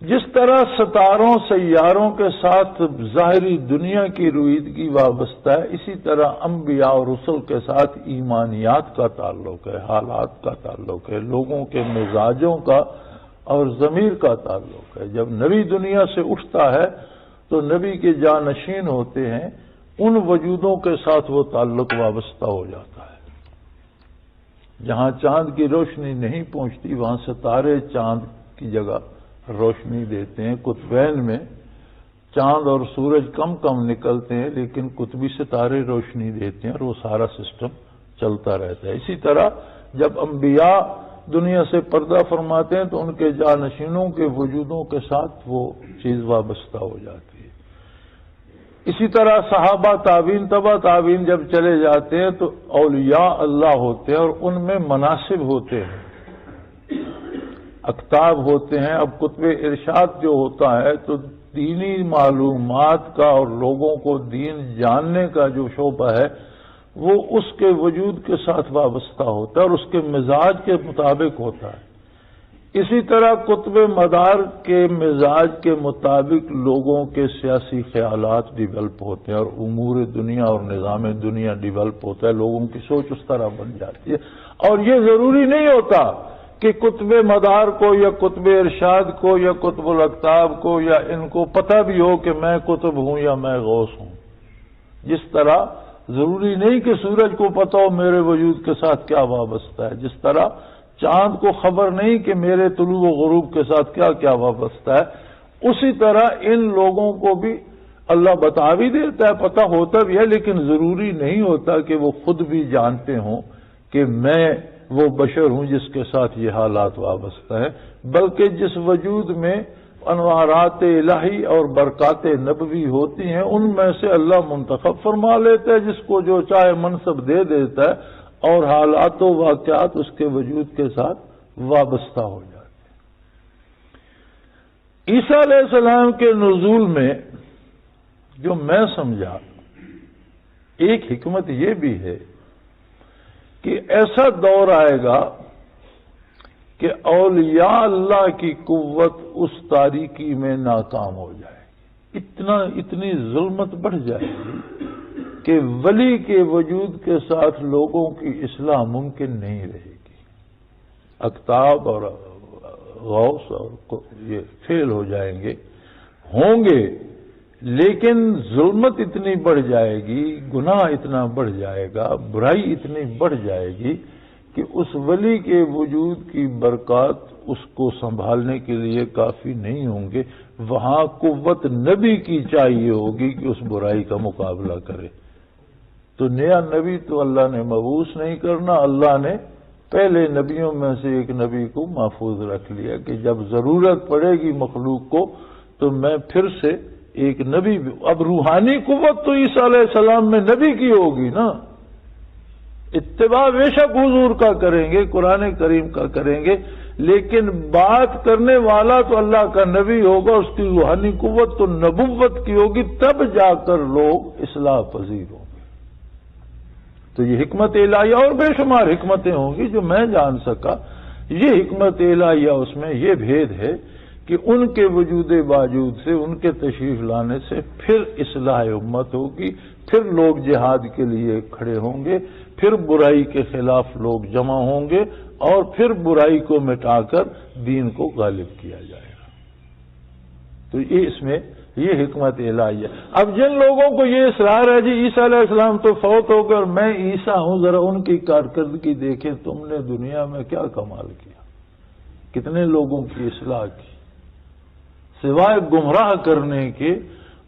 جس طرح ستاروں سیاروں کے ساتھ ظاہری دنیا کی رویدگی وابستہ ہے، اسی طرح انبیاء اور رسل کے ساتھ ایمانیات کا تعلق ہے، حالات کا تعلق ہے، لوگوں کے مزاجوں کا اور ضمیر کا تعلق ہے۔ جب نبی دنیا سے اٹھتا ہے تو نبی کے جانشین ہوتے ہیں، ان وجودوں کے ساتھ وہ تعلق وابستہ ہو جاتا ہے۔ جہاں چاند کی روشنی نہیں پہنچتی وہاں ستارے چاند کی جگہ روشنی دیتے ہیں۔ قطبین میں چاند اور سورج کم کم نکلتے ہیں لیکن قطبی ستارے روشنی دیتے ہیں اور وہ سارا سسٹم چلتا رہتا ہے۔ اسی طرح جب انبیاء دنیا سے پردہ فرماتے ہیں تو ان کے جانشینوں کے وجودوں کے ساتھ وہ چیز وابستہ ہو جاتی ہے۔ اسی طرح صحابہ تابعین تبع تابعین جب چلے جاتے ہیں تو اولیاء اللہ ہوتے ہیں اور ان میں مناصب ہوتے ہیں، اقطاب ہوتے ہیں۔ اب قطب ارشاد جو ہوتا ہے تو دینی معلومات کا اور لوگوں کو دین جاننے کا جو شعبہ ہے وہ اس کے وجود کے ساتھ وابستہ ہوتا ہے اور اس کے مزاج کے مطابق ہوتا ہے۔ اسی طرح قطب مدار کے مزاج کے مطابق لوگوں کے سیاسی خیالات ڈیولپ ہوتے ہیں اور امور دنیا اور نظام دنیا ڈیولپ ہوتا ہے، لوگوں کی سوچ اس طرح بن جاتی ہے۔ اور یہ ضروری نہیں ہوتا کہ قطب مدار کو یا قطب ارشاد کو یا قطب الاقطاب کو یا ان کو پتہ بھی ہو کہ میں قطب ہوں یا میں غوث ہوں۔ جس طرح ضروری نہیں کہ سورج کو پتہ ہو میرے وجود کے ساتھ کیا وابستہ ہے، جس طرح چاند کو خبر نہیں کہ میرے طلوع و غروب کے ساتھ کیا کیا وابستہ ہے، اسی طرح ان لوگوں کو بھی اللہ بتا بھی دیتا ہے، پتہ ہوتا بھی ہے، لیکن ضروری نہیں ہوتا کہ وہ خود بھی جانتے ہوں کہ میں وہ بشر ہوں جس کے ساتھ یہ حالات وابستہ ہیں، بلکہ جس وجود میں انوارات الہی اور برکات نبوی ہوتی ہیں ان میں سے اللہ منتخب فرما لیتا ہے جس کو جو چاہے منصب دے دیتا ہے اور حالات و واقعات اس کے وجود کے ساتھ وابستہ ہو جاتے ہیں۔ عیسیٰ علیہ السلام کے نزول میں جو میں سمجھا ایک حکمت یہ بھی ہے کہ ایسا دور آئے گا کہ اولیاء اللہ کی قوت اس تاریکی میں ناکام ہو جائے گی، اتنی ظلمت بڑھ جائے گی کہ ولی کے وجود کے ساتھ لوگوں کی اصلاح ممکن نہیں رہے گی۔ اقطاب اور غوث اور یہ فیل ہو جائیں گے، ہوں گے، لیکن ظلمت اتنی بڑھ جائے گی، گناہ اتنا بڑھ جائے گا، برائی اتنی بڑھ جائے گی کہ اس ولی کے وجود کی برکات اس کو سنبھالنے کے لیے کافی نہیں ہوں گے۔ وہاں قوت نبی کی چاہیے ہوگی کہ اس برائی کا مقابلہ کرے۔ تو نیا نبی تو اللہ نے مبعوث نہیں کرنا، اللہ نے پہلے نبیوں میں سے ایک نبی کو محفوظ رکھ لیا کہ جب ضرورت پڑے گی مخلوق کو تو میں پھر سے ایک نبی بھی۔ اب روحانی قوت تو عیسیٰ علیہ السلام میں نبی کی ہوگی نا، اتباع بے شک حضور کا کریں گے، قرآن کریم کا کریں گے، لیکن بات کرنے والا تو اللہ کا نبی ہوگا، اس کی روحانی قوت تو نبوت کی ہوگی، تب جا کر لوگ اصلاح پذیر ہوں گے۔ تو یہ حکمت الہیہ اور بے شمار حکمتیں ہوں گی جو میں جان سکا۔ یہ حکمت الہیہ اس میں یہ بھید ہے کہ ان کے وجود باوجود سے، ان کے تشریف لانے سے پھر اصلاح امت ہوگی، پھر لوگ جہاد کے لیے کھڑے ہوں گے، پھر برائی کے خلاف لوگ جمع ہوں گے اور پھر برائی کو مٹا کر دین کو غالب کیا جائے گا۔ تو یہ اس میں یہ حکمت الہیہ۔ اب جن لوگوں کو یہ اصرار ہے جی عیسیٰ علیہ السلام تو فوت ہو گئے اور میں عیسیٰ ہوں، ذرا ان کی کارکردگی دیکھیں، تم نے دنیا میں کیا کمال کیا، کتنے لوگوں کی اصلاح کی، سوائے گمراہ کرنے کے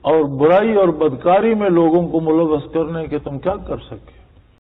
اور برائی اور بدکاری میں لوگوں کو ملوث کرنے کے تم کیا کر سکے؟